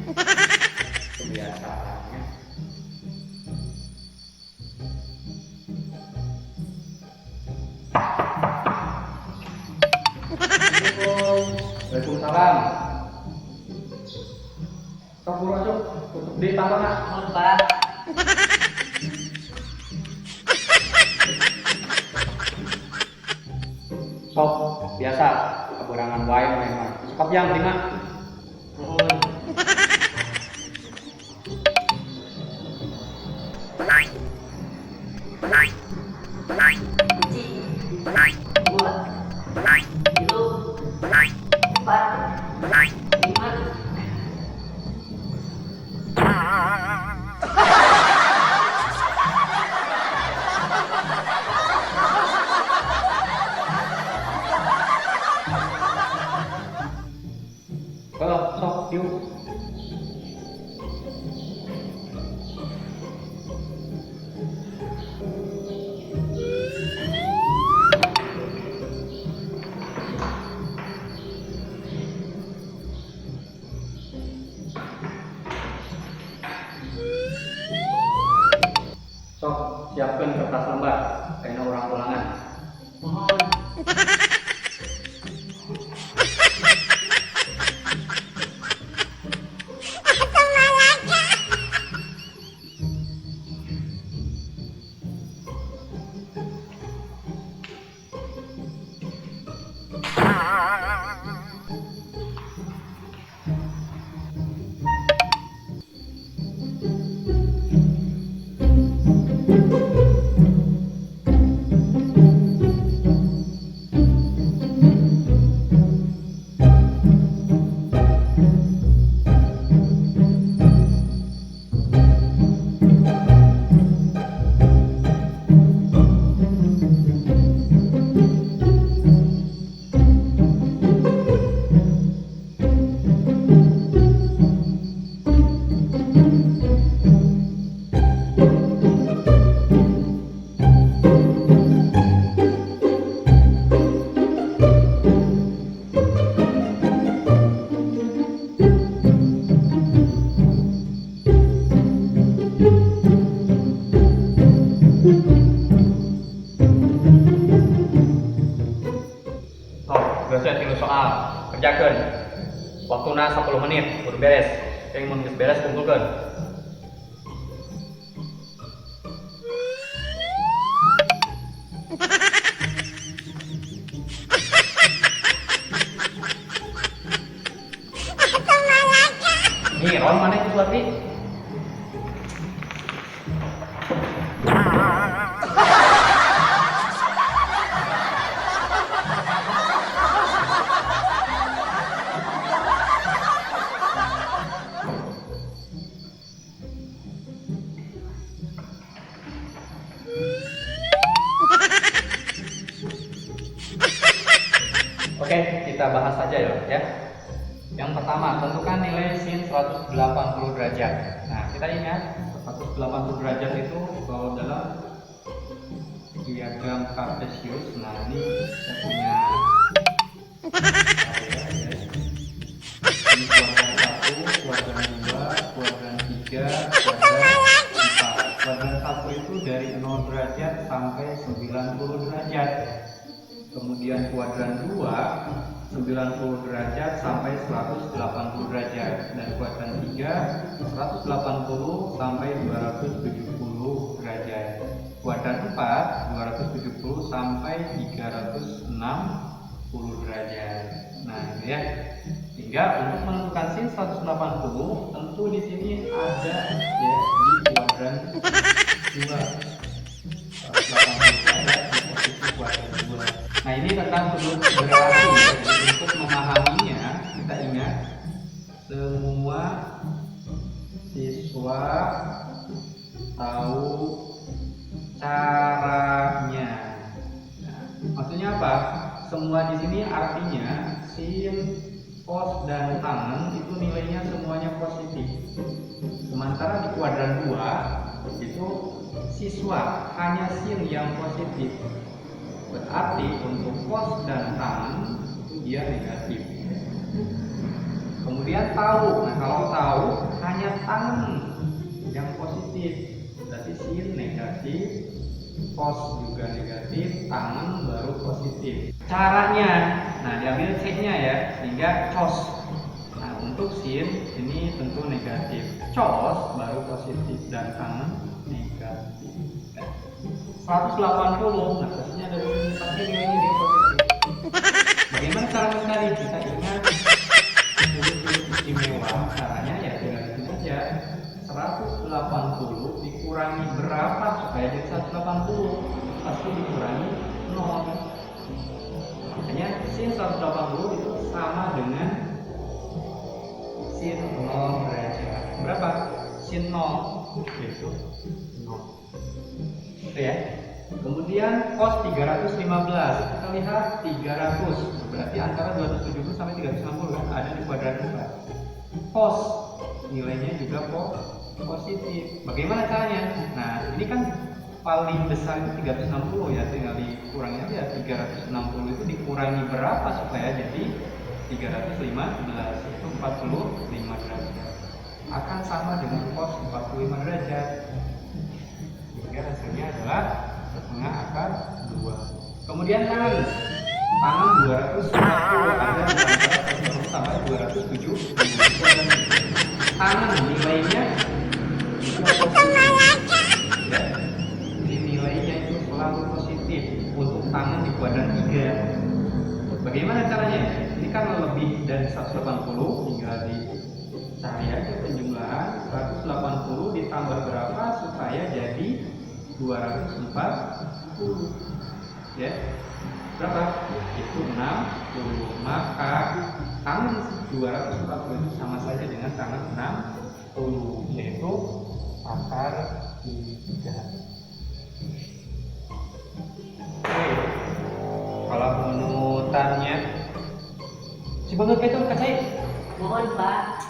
kebiasaannya. Waalaikumsalam. Sok buru asup, tutup di tangga. Pak. Sok biasa keberangan wae memang. Sekap jam 5. Sok yuk. Sok siapkan kertas lembar kayak orang ulangan. Biasa 3 soal kerjakan waktuna 10 menit udah beres yang mau beres kumpulkan. Nih Ron mana itu Suati? Oke, kita bahas saja ya. Yang pertama, tentukan nilai sin 180 derajat. Nah, kita ingat 180 derajat itu kalau dalam diagram kartesius. Nah, ini kita punya ini kuadran 1, kuadran 2, kuadran 3, kuadran 4. Kuadran 1 itu dari 0 derajat sampai 90 derajat. Kemudian kuadran 2 90 derajat sampai 180 derajat, dan kuadran 3 180 sampai 270 derajat. Kuadran 4 270 sampai 360 derajat. Nah, ini ya. Sehingga untuk menentukan sin 180 tentu di sini ada ya di kuadran 2. 180 ada di posisi kuadran 2. Nah, ini tentang sudut berrelasi. Untuk memahaminya, kita ingat semua siswa tahu caranya. Nah, maksudnya apa? Semua di sini artinya sin, cos, dan tan itu nilainya semuanya positif. Sementara di kuadran 2 itu siswa hanya sin yang positif. Berarti untuk cos dan tan itu dia negatif. Kemudian tahu. Nah, kalau tahu tangan yang positif, berarti sin negatif, cos juga negatif, tangan baru positif. Caranya, nah diambil C-nya ya, sehingga cos. Nah untuk sin ini tentu negatif, cos baru positif dan tangan negatif. 180, nah pastinya dari sini pasti nilainya dia positif. Bagaimana cara mencari? Kita ingat ciri-ciri istimewa. Caranya ya tinggal hitung aja. 180 dikurangi berapa supaya jadi 180? Pasti dikurangi 0. Makanya sin 180 itu sama dengan sin 0 derajat. Berapa? Sin 0 yaitu 0. Oke ya. Kemudian cos 315. Kita lihat 300 berarti antara 270 sampai 360 kan ada di kuadran 4. Cos nilainya juga positif. Bagaimana caranya? Nah, ini kan paling besar itu 360 ya, tinggal dikurangi aja. 360 itu dikurangi berapa supaya jadi 315? Itu 45 derajat. Akan sama dengan cos 45 derajat. Sehingga hasilnya adalah setengah akar 2. Kemudian tangan 240 ada di antara 1 sampai 270. Tangan nilainya ya, nilainya itu selalu positif untuk tangan di kuadran 3. Bagaimana caranya? Ini kan lebih dari 180, tinggal dicari aja penjumlahan. 180 ditambah berapa supaya jadi 240 ya, berapa? Itu 60. Maka tangan 240 itu sama saja dengan tangan 60, yaitu akar 3. Oke, kalau penutannya si Bang itu kasih Mohon Pak.